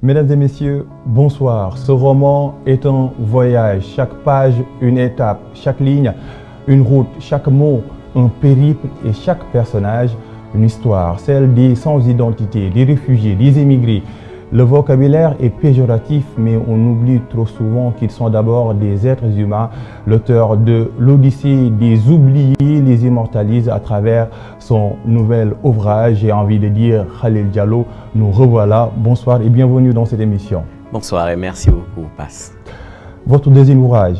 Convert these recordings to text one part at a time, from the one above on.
Mesdames et messieurs, bonsoir. Ce roman est un voyage. Chaque page, une étape. Chaque ligne, une route. Chaque mot, un périple. Et chaque personnage, une histoire. Celle des sans-identité, des réfugiés, des immigrés. Le vocabulaire est péjoratif, mais on oublie trop souvent qu'ils sont d'abord des êtres humains. L'auteur de l'Odyssée des oubliés les immortalise à travers son nouvel ouvrage. J'ai envie de dire Khalil Diallo, nous revoilà. Bonsoir et bienvenue dans cette émission. Bonsoir et merci beaucoup, Passe. Votre deuxième ouvrage.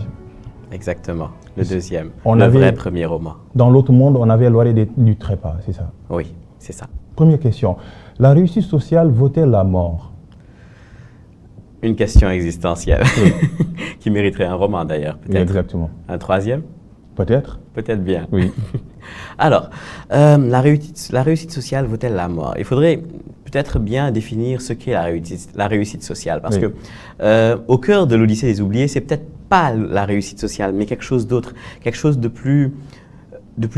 Exactement, le deuxième, vrai premier roman. Dans l'autre monde, on avait l'oreille du trépas, c'est ça? Oui, c'est ça. Première question, la réussite sociale vaut-elle la mort? Une question existentielle, oui. Qui mériterait un roman d'ailleurs, peut-être. Oui, exactement. Un troisième? Peut-être. Peut-être bien. Oui. Alors, la réussite sociale vaut-elle la mort? Il faudrait peut-être bien définir ce qu'est la réussite sociale, parce que au cœur de l'Odyssée des oubliés, c'est peut-être pas la réussite sociale, mais quelque chose d'autre, quelque chose de plus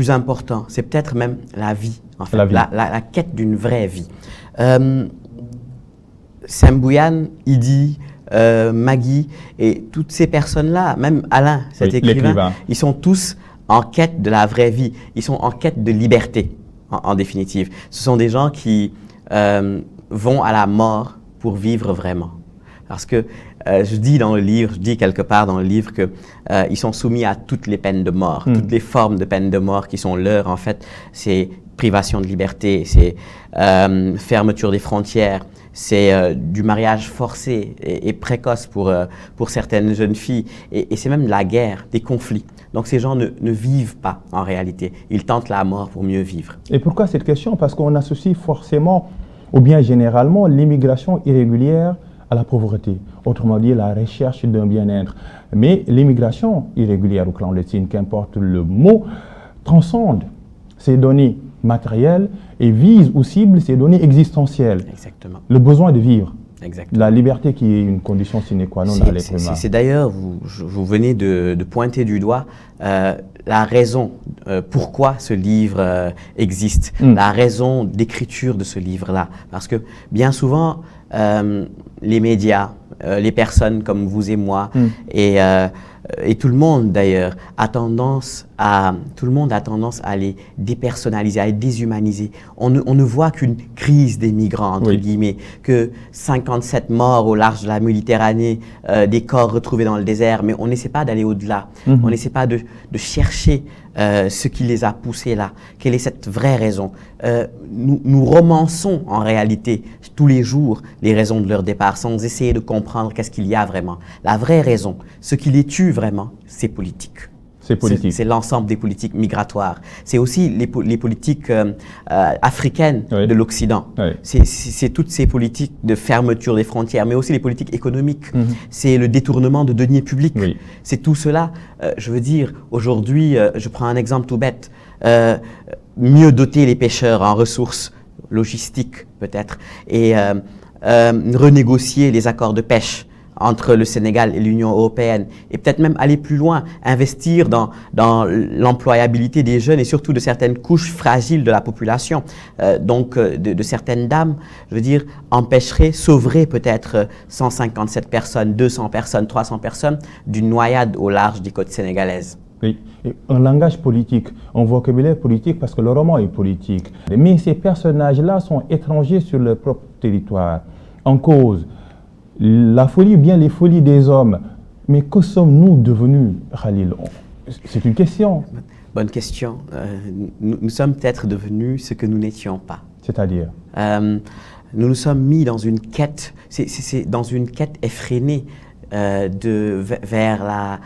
important. C'est peut-être même la vie, en fait, la quête d'une vraie vie. Sembouyan, Idi, Maggie et toutes ces personnes-là, même Alain, cet écrivain, ils sont tous en quête de la vraie vie. Ils sont en quête de liberté, en définitive. Ce sont des gens qui vont à la mort pour vivre vraiment. Parce que je dis quelque part dans le livre qu'ils sont soumis à toutes les peines de mort, toutes les formes de peines de mort qui sont leurs, en fait. C'est privation de liberté, c'est fermeture des frontières, c'est du mariage forcé et précoce pour certaines jeunes filles, et c'est même la guerre, des conflits. Donc ces gens ne vivent pas en réalité, ils tentent la mort pour mieux vivre. Et pourquoi cette question? Parce qu'on associe forcément, ou bien généralement, l'immigration irrégulière à la pauvreté, autrement dit la recherche d'un bien-être. Mais l'immigration irrégulière ou clandestine, qu'importe le mot, transcende ces données matérielles et vise ou cible ces données existentielles. Exactement. Le besoin de vivre. Exactement. La liberté qui est une condition sine qua non à l'être humain. C'est d'ailleurs, vous venez de pointer du doigt la raison pourquoi ce livre existe, la raison d'écriture de ce livre-là. Parce que bien souvent, les médias, les personnes comme vous et moi, et tout le monde d'ailleurs a tendance à les dépersonnaliser, à les déshumaniser. On ne voit qu'une crise des migrants, entre guillemets, que 57 morts au large de la Méditerranée, des corps retrouvés dans le désert, mais on n'essaie pas d'aller au-delà. On n'essaie pas de chercher ce qui les a poussés là. Quelle est cette vraie raison? Nous romançons en réalité tous les jours les raisons de leur départ sans essayer de comprendre qu'est-ce qu'il y a vraiment. La vraie raison, ce qui les tue vraiment, c'est politique. C'est l'ensemble des politiques migratoires. C'est aussi les politiques africaines de l'Occident. C'est toutes ces politiques de fermeture des frontières, mais aussi les politiques économiques. C'est le détournement de deniers publics. C'est tout cela. Je veux dire, aujourd'hui, je prends un exemple tout bête. Mieux doter les pêcheurs en ressources logistiques, peut-être, et renégocier les accords de pêche entre le Sénégal et l'Union européenne, et peut-être même aller plus loin, investir dans l'employabilité des jeunes et surtout de certaines couches fragiles de la population, donc de certaines dames, je veux dire, sauverait peut-être 157 personnes, 200 personnes, 300 personnes d'une noyade au large des côtes sénégalaises. Oui, et un langage politique, un vocabulaire politique, parce que le roman est politique. Mais ces personnages-là sont étrangers sur leur propre territoire. En cause, la folie ou bien les folies des hommes. Mais que sommes-nous devenus, Khalil? C'est une question. Bonne question. Nous sommes peut-être devenus ce que nous n'étions pas. C'est-à-dire nous nous sommes mis dans une quête, c'est dans une quête effrénée vers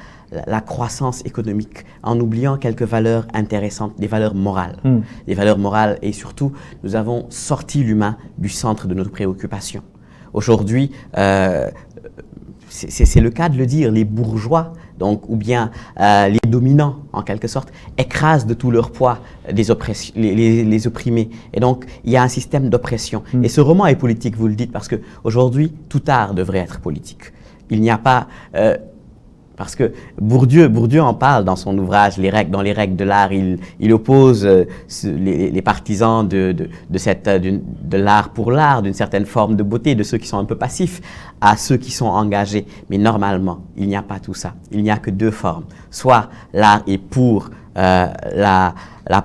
la croissance économique, en oubliant quelques valeurs intéressantes, des valeurs morales. Des valeurs morales, et surtout, nous avons sorti l'humain du centre de notre préoccupation. Aujourd'hui, c'est le cas de le dire, les bourgeois, donc, ou bien les dominants, en quelque sorte, écrasent de tout leur poids les opprimés. Et donc, il y a un système d'oppression. Et ce roman est politique, vous le dites, parce qu'aujourd'hui, tout art devrait être politique. Il n'y a pas... Parce que Bourdieu en parle dans son ouvrage dans les règles de l'art. Il oppose les partisans de l'art pour l'art, d'une certaine forme de beauté, de ceux qui sont un peu passifs, à ceux qui sont engagés. Mais normalement, il n'y a pas tout ça. Il n'y a que deux formes. Soit l'art est pour la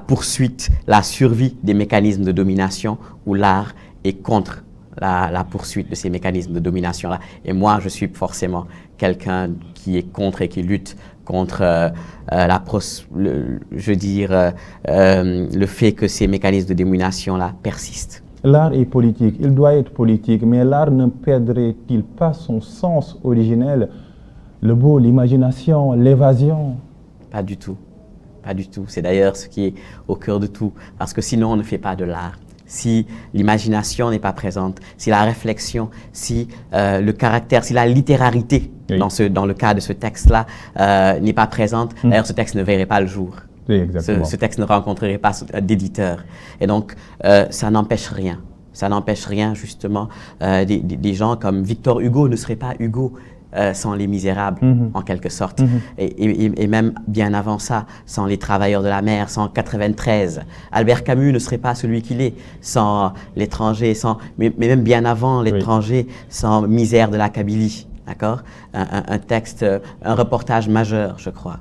poursuite, la survie des mécanismes de domination, ou l'art est contre la poursuite de ces mécanismes de domination-là. Et moi, je suis forcément quelqu'un qui est contre et qui lutte contre le fait que ces mécanismes de domination-là persistent. L'art est politique, il doit être politique, mais l'art ne perdrait-il pas son sens originel, le beau, l'imagination, l'évasion? Pas du tout, pas du tout. C'est d'ailleurs ce qui est au cœur de tout, parce que sinon on ne fait pas de l'art. Si l'imagination n'est pas présente, si la réflexion, si le caractère, si la littérarité, oui, dans le cas de ce texte-là, n'est pas présente, d'ailleurs ce texte ne verrait pas le jour. Oui, exactement. Ce texte ne rencontrerait pas d'éditeur. Et donc, ça n'empêche rien. Ça n'empêche rien, justement. Des gens comme Victor Hugo ne seraient pas Hugo sans Les Misérables, en quelque sorte. Et même bien avant ça, sans Les Travailleurs de la mer, sans 93. Albert Camus ne serait pas celui qu'il est sans L'étranger, mais même bien avant L'étranger, oui, sans Misère de la Kabylie. D'accord? Un texte, un reportage majeur, je crois,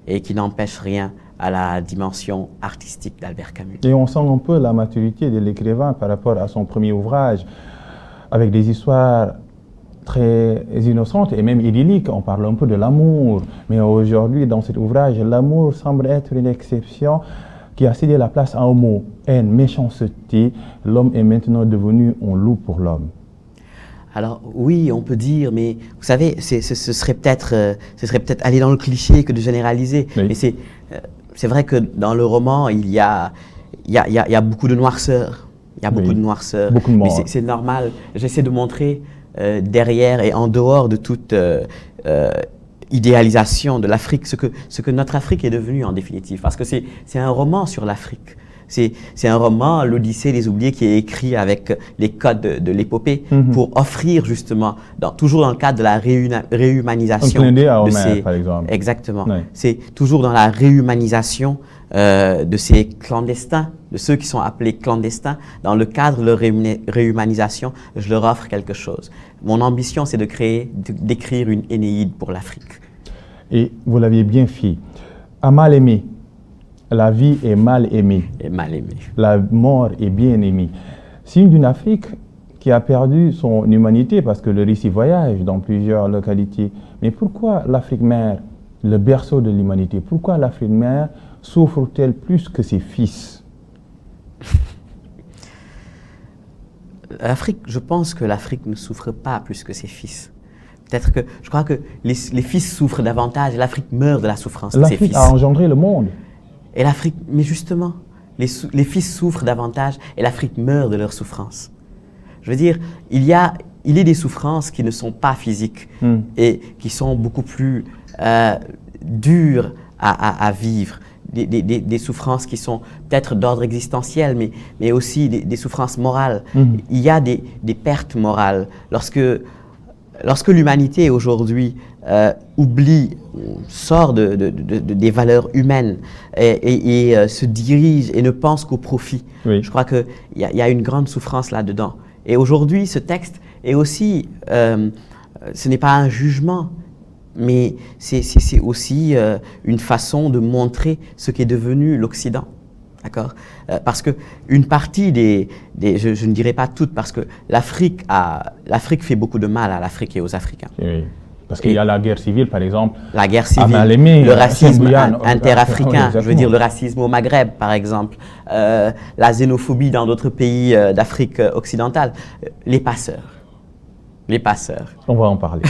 et qui n'empêche rien à la dimension artistique d'Albert Camus. Et on sent un peu la maturité de l'écrivain par rapport à son premier ouvrage, avec des histoires très innocentes et même idylliques. On parle un peu de l'amour, mais aujourd'hui, dans cet ouvrage, l'amour semble être une exception qui a cédé la place à un mot, haine, méchanceté. L'homme est maintenant devenu un loup pour l'homme. Alors oui, on peut dire, mais vous savez, ce serait peut-être aller dans le cliché que de généraliser. Oui. Mais c'est vrai que dans le roman, il y a beaucoup de noirceur. Il y a beaucoup de noirceur. Beaucoup de morts. Mais c'est normal. J'essaie de montrer derrière et en dehors de toute idéalisation de l'Afrique, ce que notre Afrique est devenue en définitive. Parce que c'est un roman sur l'Afrique. C'est un roman, L'Odyssée des oubliés, qui est écrit avec les codes de l'épopée pour offrir justement, toujours dans le cadre de la réhumanisation. Un clin d'œil à Homère, par exemple. Exactement. Oui. C'est toujours dans la réhumanisation de ces clandestins, de ceux qui sont appelés clandestins. Dans le cadre de leur réhumanisation, je leur offre quelque chose. Mon ambition, c'est d'écrire une Énéide pour l'Afrique. Et vous l'aviez bien fait. À mal aimer. La vie est mal aimée. Et mal aimée. La mort est bien aimée. Signe d'une Afrique qui a perdu son humanité parce que le récit voyage dans plusieurs localités. Mais pourquoi l'Afrique mère, le berceau de l'humanité, pourquoi l'Afrique mère souffre-t-elle plus que ses fils? Je pense que l'Afrique ne souffre pas plus que ses fils. Peut-être que, je crois que les fils souffrent davantage et l'Afrique meurt de la souffrance de ses fils. L'Afrique a engendré le monde. Et l'Afrique, mais justement, les fils souffrent davantage et l'Afrique meurt de leur souffrance. Je veux dire, il y a des souffrances qui ne sont pas physiques et qui sont beaucoup plus dures à vivre. Des souffrances qui sont peut-être d'ordre existentiel, mais aussi des souffrances morales. Il y a des pertes morales. Lorsque l'humanité aujourd'hui sort des valeurs humaines et se dirige et ne pense qu'au profit, oui, je crois qu'il y a une grande souffrance là-dedans. Et aujourd'hui, ce texte est aussi, ce n'est pas un jugement, mais c'est aussi une façon de montrer ce qu'est devenu l'Occident. D'accord? Parce qu'une partie je ne dirais pas toutes, parce que l'Afrique fait beaucoup de mal à l'Afrique et aux Africains. Oui, parce qu'il y a la guerre civile, par exemple. La guerre civile, le racisme interafricain, je veux dire le racisme au Maghreb, par exemple, la xénophobie dans d'autres pays d'Afrique occidentale, les passeurs. Les passeurs. On va en parler.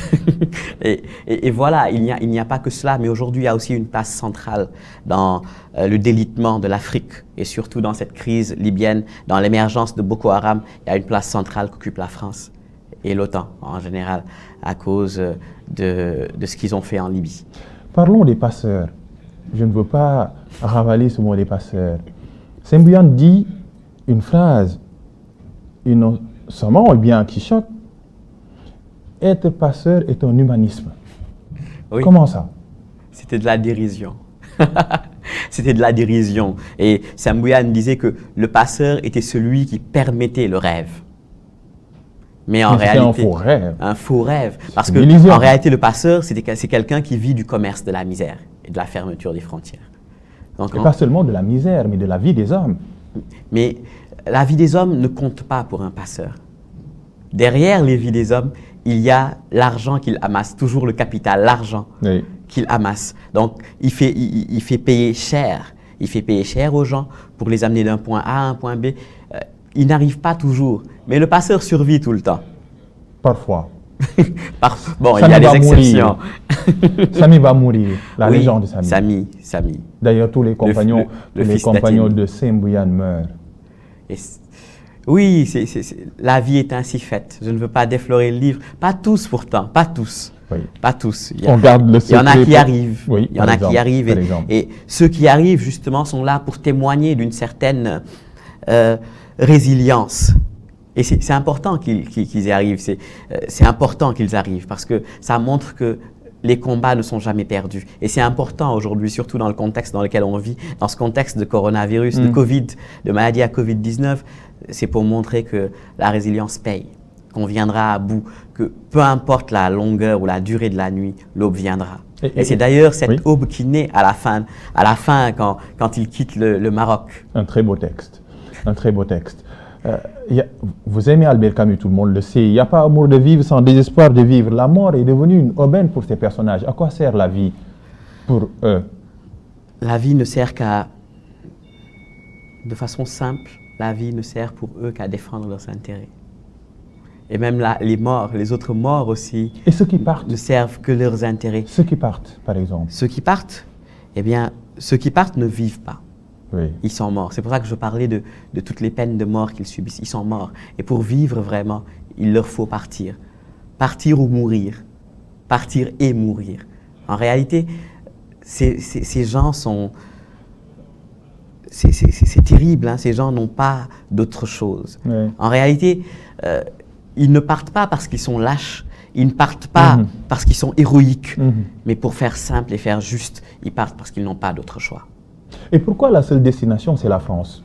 et voilà, il n'y a pas que cela, mais aujourd'hui, il y a aussi une place centrale dans le délitement de l'Afrique et surtout dans cette crise libyenne, dans l'émergence de Boko Haram, il y a une place centrale qu'occupe la France et l'OTAN en général à cause de ce qu'ils ont fait en Libye. Parlons des passeurs. Je ne veux pas ravaler ce mot des passeurs. Sembian dit une phrase innocemment ou bien qui choque. Être passeur est un humanisme. Oui. Comment ça? C'était de la dérision. C'était de la dérision. Et Sam Booyan disait que le passeur était celui qui permettait le rêve. Mais en réalité, un faux rêve. Un faux rêve. Parce Illusion. en réalité, le passeur, c'est quelqu'un qui vit du commerce de la misère et de la fermeture des frontières. Donc, Et pas seulement de la misère, mais de la vie des hommes. Mais la vie des hommes ne compte pas pour un passeur. Derrière les vies des hommes, il y a l'argent qu'il amasse, toujours le capital, l'argent Oui. qu'il amasse. Donc, il fait payer cher. Il fait payer cher aux gens pour les amener d'un point A à un point B. Il n'arrive pas toujours, mais le passeur survit tout le temps. Parfois. Bon, Samy il y a va des exceptions. Samy va mourir, la Oui, légende de Samy. Samy. D'ailleurs, tous les compagnons, le tous les fils compagnons d'Athénée. de Sam Booyan meurent. Oui, la vie est ainsi faite. Je ne veux pas déflorer le livre. Pas tous pourtant, pas tous. Oui. Pas tous. On garde le Il y en a secret qui pour- arrivent. Oui, Il y en par a exemple, qui arrivent. par exemple. Et ceux qui arrivent, justement, sont là pour témoigner d'une certaine résilience. Et c'est important qu'ils y arrivent. C'est important qu'ils arrivent parce que ça montre que les combats ne sont jamais perdus. Et c'est important aujourd'hui, surtout dans le contexte dans lequel on vit, dans ce contexte de coronavirus, de Covid, de maladie à Covid-19, c'est pour montrer que la résilience paye, qu'on viendra à bout, que peu importe la longueur ou la durée de la nuit, l'aube viendra. Et c'est d'ailleurs cette oui. aube qui naît à la fin quand il quitte le Maroc. Un très beau texte. Un très beau texte. Vous aimez Albert Camus, tout le monde le sait. Il n'y a pas amour de vivre sans désespoir de vivre. La mort est devenue une aubaine pour ces personnages. À quoi sert la vie pour eux? La vie ne sert qu'à, de façon simple, la vie ne sert pour eux qu'à défendre leurs intérêts. Et même les morts, les autres morts aussi, Et ceux qui partent? ne servent que leurs intérêts. Ceux qui partent, par exemple. Ceux qui partent, eh bien, ceux qui partent ne vivent pas. Oui. Ils sont morts. C'est pour ça que je parlais de toutes les peines de mort qu'ils subissent. Ils sont morts. Et pour vivre vraiment, il leur faut partir. Partir ou mourir. Partir et mourir. En réalité, ces gens sont... C'est terrible, hein? Ces gens n'ont pas d'autre chose. Oui. En réalité, ils ne partent pas parce qu'ils sont lâches. Ils ne partent pas parce qu'ils sont héroïques. Mais pour faire simple et faire juste, ils partent parce qu'ils n'ont pas d'autre choix. Et pourquoi la seule destination, c'est la France?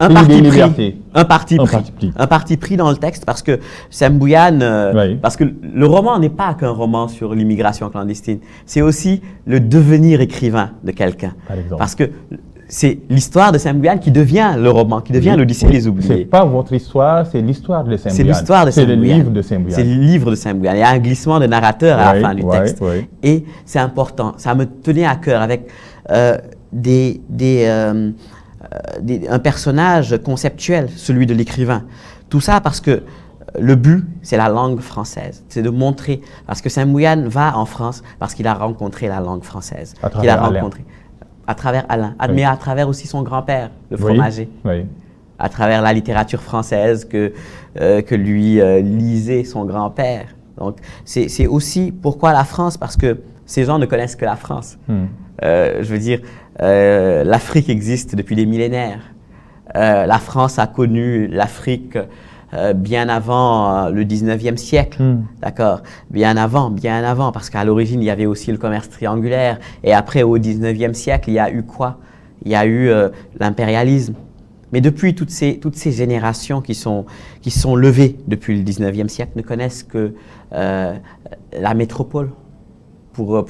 Un Pays parti des pris, libertés. un parti Un pris, parti pris. un parti pris dans le texte parce que Sam Booyan, Oui. parce que le roman n'est pas qu'un roman sur l'immigration clandestine, c'est aussi le devenir écrivain de quelqu'un. Par exemple. Parce que c'est l'histoire de Sam Booyan qui devient le roman, qui devient l'Odyssée Oui. des C'est oubliés. pas votre histoire, c'est l'histoire de Sam C'est Booyan. l'histoire de Sam C'est le Booyan. livre de Sam Booyan. C'est le livre de Sam Booyan. Il y a un glissement de narrateur à la fin du texte. Oui. Et c'est important. Ça me tenait à cœur avec un personnage conceptuel, celui de l'écrivain. Tout ça parce que le but, c'est la langue française. C'est de montrer, parce que Sam Booyan va en France parce qu'il a rencontré la langue française. À travers Alain. À travers Alain, Oui. mais à travers aussi son grand-père, le Oui. fromager. Oui. À travers la littérature française que lui lisait son grand-père. Donc, c'est aussi pourquoi la France, parce que ces gens ne connaissent que la France. Je veux dire, l'Afrique existe depuis des millénaires. La France a connu l'Afrique bien avant le 19e siècle, d'accord? Bien avant, parce qu'à l'origine, il y avait aussi le commerce triangulaire. Et après, au 19e siècle, il y a eu quoi? Il y a eu l'impérialisme. Mais depuis, toutes ces générations qui sont levées depuis le 19e siècle ne connaissent que la métropole. Pour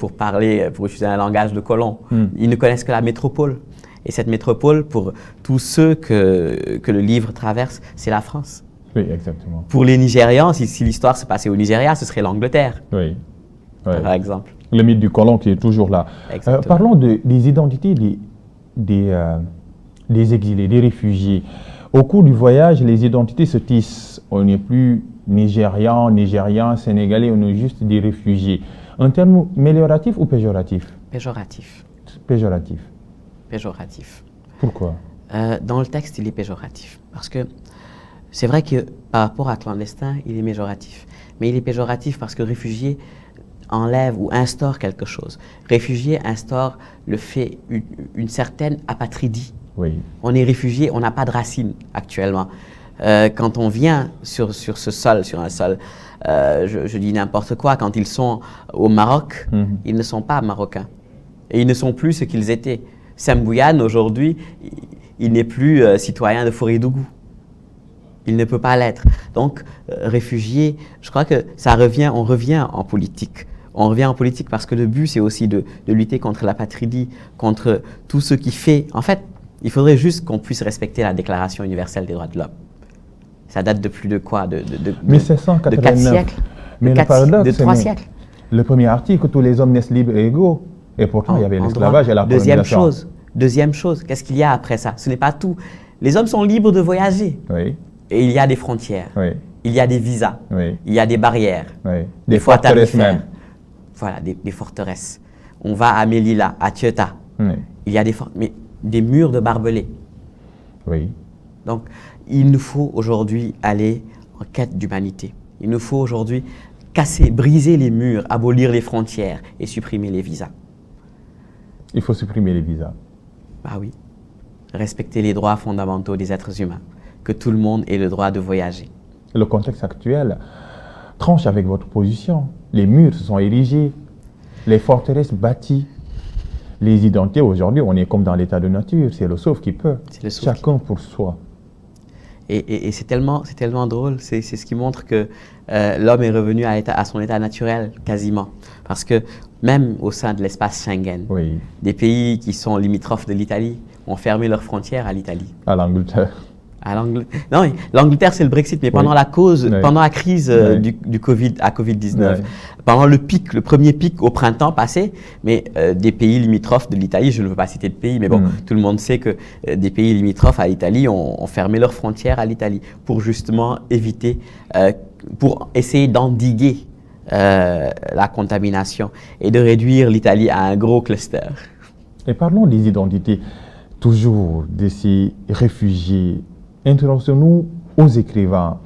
utiliser un langage de colon. Ils ne connaissent que la métropole. Et cette métropole, pour tous ceux que le livre traverse, c'est la France. Oui, exactement. Pour les Nigérians, si l'histoire se passait au Nigeria, ce serait l'Angleterre, Oui. Oui. par exemple. Le mythe du colon qui est toujours là. Exactement. Parlons des identités des exilés, des réfugiés. Au cours du voyage, les identités se tissent. On n'est plus Nigérian, Sénégalais, on est juste des réfugiés. Un terme amélioratif ou péjoratif? Péjoratif. Péjoratif. Péjoratif. Pourquoi? Dans le texte, il est péjoratif. Parce que c'est vrai que par rapport à clandestin, il est péjoratif. Mais il est péjoratif parce que réfugié enlève ou instaure quelque chose. Réfugié instaure le fait, une certaine apatridie. Oui. On est réfugié, on n'a pas de racines actuellement. quand on vient sur ce sol, sur un sol, je dis n'importe quoi, quand ils sont au Maroc, ils ne sont pas marocains. Et ils ne sont plus ce qu'ils étaient. Sembouyane, aujourd'hui, il n'est plus citoyen de Fourie-Dougou. Il ne peut pas l'être. Donc, réfugié, je crois que on revient en politique. On revient en politique parce que le but, c'est aussi de lutter contre l'apatridie, contre tout ce qui fait... En fait, il faudrait juste qu'on puisse respecter la Déclaration universelle des droits de l'homme. Ça date de plus de quoi? De 4 siècles. Mais le paradoxe, de 3 siècles. Le premier article, tous les hommes naissent libres et égaux. Et pourtant, il y avait l'esclavage et la colonisation. Deuxième chose, qu'est-ce qu'il y a après ça? Ce n'est pas tout. Les hommes sont libres de voyager. Oui. Et il y a des frontières. Oui. Il y a des visas. Oui. Il y a des barrières. Oui. Des forteresses même. Voilà, des forteresses. On va à Melilla, à Ceuta. Oui. Il y a des murs de barbelés. Oui. Donc, il nous faut aujourd'hui aller en quête d'humanité. Il nous faut aujourd'hui briser les murs, abolir les frontières et supprimer les visas. Il faut supprimer les visas. Bah oui. Respecter les droits fondamentaux des êtres humains. Que tout le monde ait le droit de voyager. Le contexte actuel tranche avec votre position. Les murs se sont érigés, les forteresses bâties. Les identités, aujourd'hui, on est comme dans l'état de nature. C'est le sauf qui peut. Chacun pour soi. Et c'est tellement drôle. C'est ce qui montre que l'homme est revenu à son état naturel, quasiment. Parce que même au sein de l'espace Schengen, oui, des pays qui sont limitrophes de l'Italie ont fermé leurs frontières à l'Italie. À l'Angleterre. Non, l'Angleterre, c'est le Brexit, mais pendant la crise du Covid, à Covid-19, pendant le premier pic au printemps passé, mais des pays limitrophes de l'Italie, je ne veux pas citer de pays, mais bon, tout le monde sait que des pays limitrophes à l'Italie ont fermé leurs frontières à l'Italie pour justement éviter, pour essayer d'endiguer la contamination et de réduire l'Italie à un gros cluster. Et parlons des identités, toujours de ces réfugiés. Intéressons-nous aux écrivains,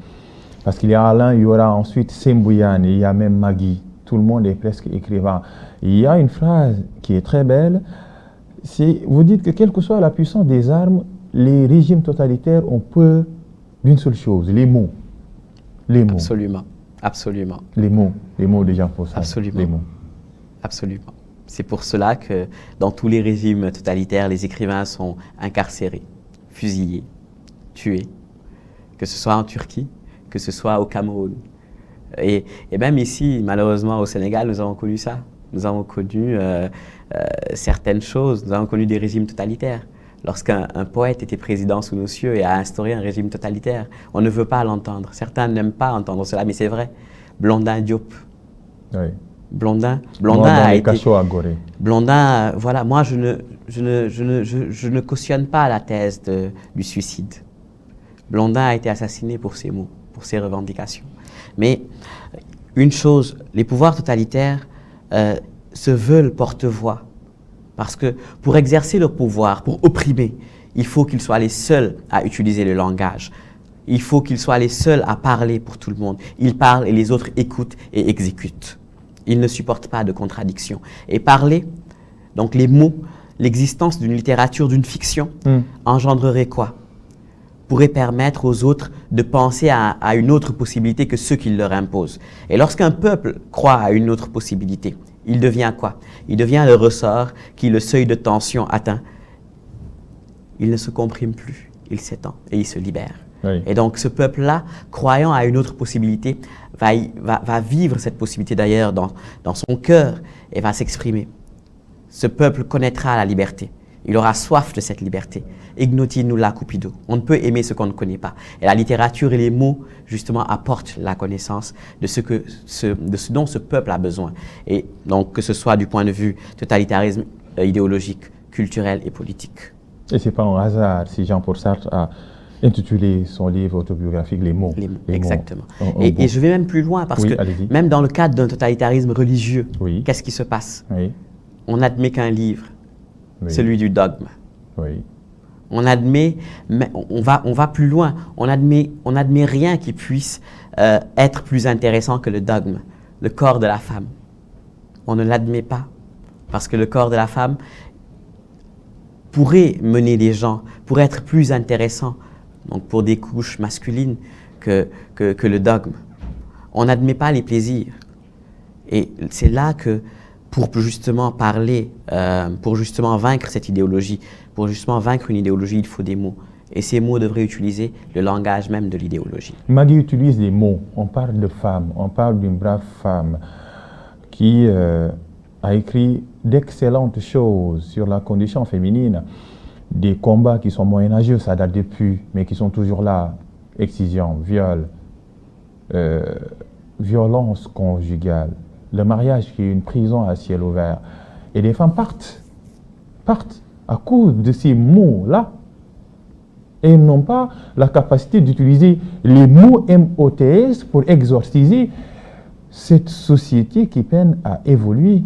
parce qu'il y a Alain, il y aura ensuite Sembouyane, il y a même Magui. Tout le monde est presque écrivain. Il y a une phrase qui est très belle, vous dites que quelle que soit la puissance des armes, les régimes totalitaires ont peur d'une seule chose, les mots. Les mots. Absolument, absolument. Les mots de Jean-Paul Sartre. Absolument. Les mots. Absolument. C'est pour cela que dans tous les régimes totalitaires, les écrivains sont incarcérés, fusillés, tués, que ce soit en Turquie, que ce soit au Cameroun. Et même ici, malheureusement, au Sénégal, nous avons connu ça. Nous avons connu certaines choses, nous avons connu des régimes totalitaires. Lorsqu'un poète était président sous nos cieux et a instauré un régime totalitaire, on ne veut pas l'entendre. Certains n'aiment pas entendre cela, mais c'est vrai. Blondin Diop. Oui. Blondin a été... Blondin, voilà, moi je ne cautionne pas la thèse du suicide. Blondin a été assassiné pour ses mots, pour ses revendications. Mais une chose, les pouvoirs totalitaires se veulent porte-voix. Parce que pour exercer leur pouvoir, pour opprimer, il faut qu'ils soient les seuls à utiliser le langage. Il faut qu'ils soient les seuls à parler pour tout le monde. Ils parlent et les autres écoutent et exécutent. Ils ne supportent pas de contradiction. Et parler, donc les mots, l'existence d'une littérature, d'une fiction, engendrerait quoi? Pourrait permettre aux autres de penser à une autre possibilité que ceux qu'ils leur imposent. Et lorsqu'un peuple croit à une autre possibilité, il devient quoi? Il devient le ressort qui, le seuil de tension atteint, il ne se comprime plus, il s'étend et il se libère. Oui. Et donc ce peuple-là, croyant à une autre possibilité, va vivre cette possibilité d'ailleurs dans son cœur et va s'exprimer. Ce peuple connaîtra la liberté. Il aura soif de cette liberté. Ignoti nulla cupido. On ne peut aimer ce qu'on ne connaît pas. Et la littérature et les mots, justement, apportent la connaissance de ce dont ce peuple a besoin. Et donc, que ce soit du point de vue totalitarisme idéologique, culturel et politique. Et ce n'est pas un hasard si Jean-Paul Sartre a intitulé son livre autobiographique « Les mots ». Exactement. Et je vais même plus loin, parce que même dans le cadre d'un totalitarisme religieux, qu'est-ce qui se passe? On n'admet qu'un livre. Celui du dogme. Oui. On admet, mais on va plus loin. On admet rien qui puisse être plus intéressant que le dogme, le corps de la femme. On ne l'admet pas parce que le corps de la femme pourrait mener les gens, pourrait être plus intéressant donc pour des couches masculines, que le dogme. On n'admet pas les plaisirs. Et c'est là que, pour justement parler, pour justement vaincre cette idéologie, pour justement vaincre une idéologie, il faut des mots. Et ces mots devraient utiliser le langage même de l'idéologie. Maggie utilise des mots. On parle de femme, on parle d'une brave femme qui a écrit d'excellentes choses sur la condition féminine, des combats qui sont moyenâgeux, ça date depuis, mais qui sont toujours là. Excision, viol, violence conjugale, le mariage qui est une prison à ciel ouvert. Et les femmes partent à cause de ces mots-là. Et ils n'ont pas la capacité d'utiliser les mots MOTS pour exorciser cette société qui peine à évoluer.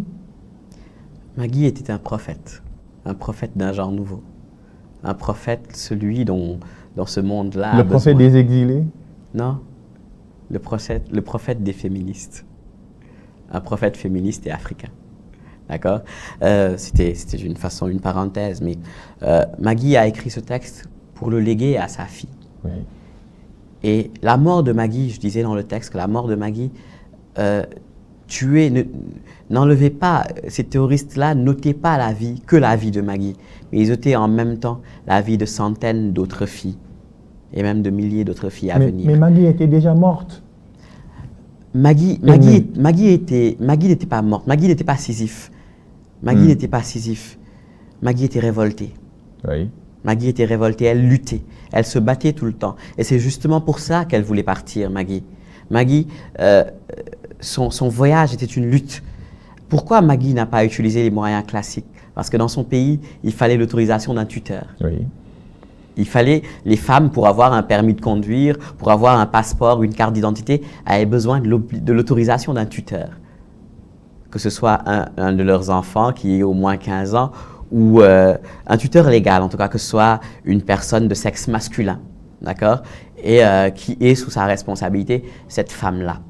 Maggie était un prophète d'un genre nouveau. Un prophète, celui dont dans ce monde-là... Le prophète des exilés? Non, le prophète des féministes. Un prophète féministe et africain. D'accord? C'était une parenthèse, mais Maggie a écrit ce texte pour le léguer à sa fille. Oui. Et la mort de Maggie, je disais dans le texte que la mort de Maggie, n'enlevez pas, ces théoristes-là n'ôtaient pas que la vie de Maggie, mais ils ôtaient en même temps la vie de centaines d'autres filles, et même de milliers d'autres filles à venir. Mais Maggie était déjà morte. Maggie n'était pas morte, Maggie n'était pas Sisyphe. Maggie n'était pas Sisyphe. Maggie était révoltée. Oui. Maggie était révoltée, elle luttait, elle se battait tout le temps. Et c'est justement pour ça qu'elle voulait partir, Maggie. Maggie, son voyage était une lutte. Pourquoi Maggie n'a pas utilisé les moyens classiques? Parce que dans son pays, il fallait l'autorisation d'un tuteur. Oui. Il fallait, les femmes, pour avoir un permis de conduire, pour avoir un passeport, une carte d'identité, avaient besoin de l'autorisation d'un tuteur. Que ce soit un de leurs enfants qui ait au moins 15 ans, ou un tuteur légal, en tout cas, que ce soit une personne de sexe masculin, d'accord? Et qui ait sous sa responsabilité cette femme-là.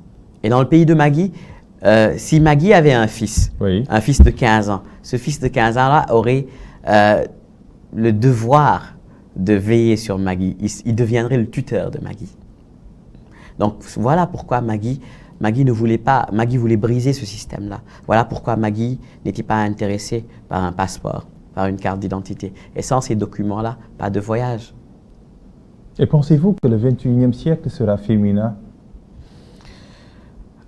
Et dans le pays de Maggie, si Maggie avait un fils, oui, un fils de 15 ans, ce fils de 15 ans-là aurait le devoir de veiller sur Maggie. Il deviendrait le tuteur de Maggie. Donc voilà pourquoi Maggie ne voulait pas, Maggie voulait briser ce système-là. Voilà pourquoi Maggie n'était pas intéressée par un passeport, par une carte d'identité. Et sans ces documents-là, pas de voyage. Et pensez-vous que le 21e siècle sera féminin?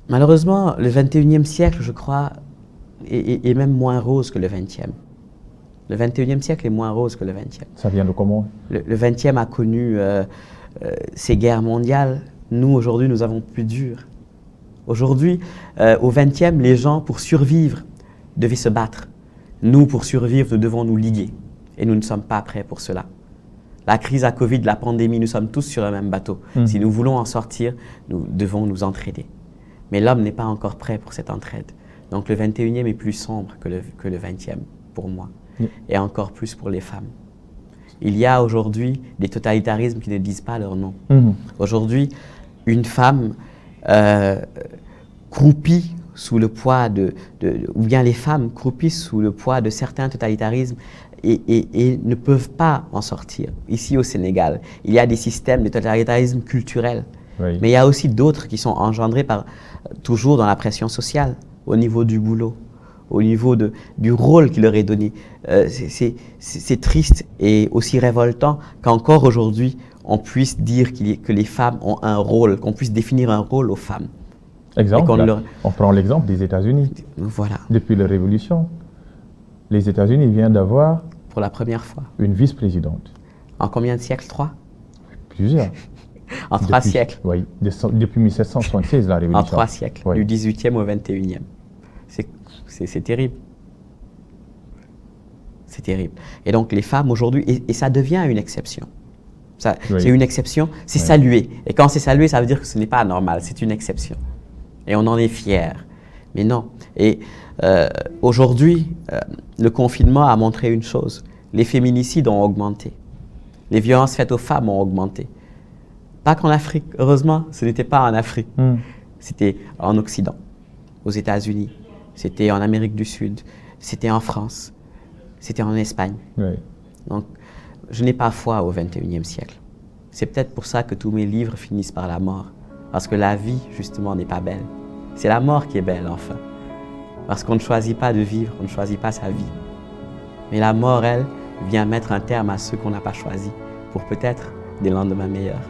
Malheureusement, le 21e siècle, je crois, est même moins rose que le 20e. Le 21e siècle est moins rose que le 20e. Ça vient de comment? Le 20e a connu ces guerres mondiales. Nous, aujourd'hui, nous avons plus dur. Aujourd'hui, au 20e, les gens, pour survivre, devaient se battre. Nous, pour survivre, nous devons nous liguer. Et nous ne sommes pas prêts pour cela. La crise à Covid, la pandémie, nous sommes tous sur le même bateau. Si nous voulons en sortir, nous devons nous entraider. Mais l'homme n'est pas encore prêt pour cette entraide. Donc le 21e est plus sombre que le 20e, pour moi. Et encore plus pour les femmes. Il y a aujourd'hui des totalitarismes qui ne disent pas leur nom. Aujourd'hui, une femme croupit sous le poids ou bien les femmes croupissent sous le poids de certains totalitarismes et ne peuvent pas en sortir. Ici au Sénégal, il y a des systèmes de totalitarisme culturel, oui, mais il y a aussi d'autres qui sont engendrés toujours dans la pression sociale, au niveau du boulot, au niveau du rôle qui leur est donné. C'est triste et aussi révoltant qu'encore aujourd'hui, on puisse dire que les femmes ont un rôle, qu'on puisse définir un rôle aux femmes. On prend l'exemple des États-Unis. Voilà. Depuis la Révolution, les États-Unis viennent d'avoir, pour la première fois, une vice-présidente. En combien de siècles? 3? Plusieurs. En 3 siècles. Oui, depuis 1776, la Révolution. En 3 siècles, oui. Du 18e au 21e. C'est terrible. C'est terrible. Et donc les femmes aujourd'hui, et ça devient une exception. Oui. C'est une exception, c'est salué. Et quand c'est salué, ça veut dire que ce n'est pas normal, c'est une exception. Et on en est fiers. Mais non. Et aujourd'hui, le confinement a montré une chose. Les féminicides ont augmenté. Les violences faites aux femmes ont augmenté. Pas qu'en Afrique. Heureusement, ce n'était pas en Afrique. C'était en Occident, aux États-Unis. C'était en Amérique du Sud. C'était en France. C'était en Espagne. Oui. Donc, je n'ai pas foi au 21e siècle. C'est peut-être pour ça que tous mes livres finissent par la mort. Parce que la vie, justement, n'est pas belle. C'est la mort qui est belle, enfin. Parce qu'on ne choisit pas de vivre, on ne choisit pas sa vie. Mais la mort, elle, vient mettre un terme à ceux qu'on n'a pas choisis pour peut-être des lendemains meilleurs.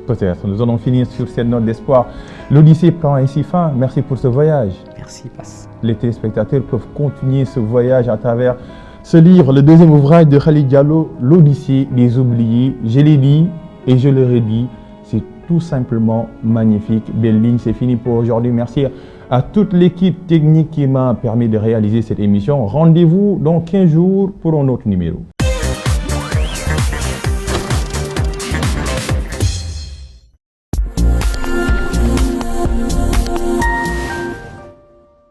Peut-être. Nous allons finir sur cette note d'espoir. L'Odyssée prend ainsi fin. Merci pour ce voyage. Merci, Passe. Les téléspectateurs peuvent continuer ce voyage à travers ce livre, le deuxième ouvrage de Khalid Diallo, L'Odyssée des oubliés. Je l'ai dit et je le redis, c'est tout simplement magnifique. Belle ligne, c'est fini pour aujourd'hui. Merci à toute l'équipe technique qui m'a permis de réaliser cette émission. Rendez-vous dans 15 jours pour un autre numéro.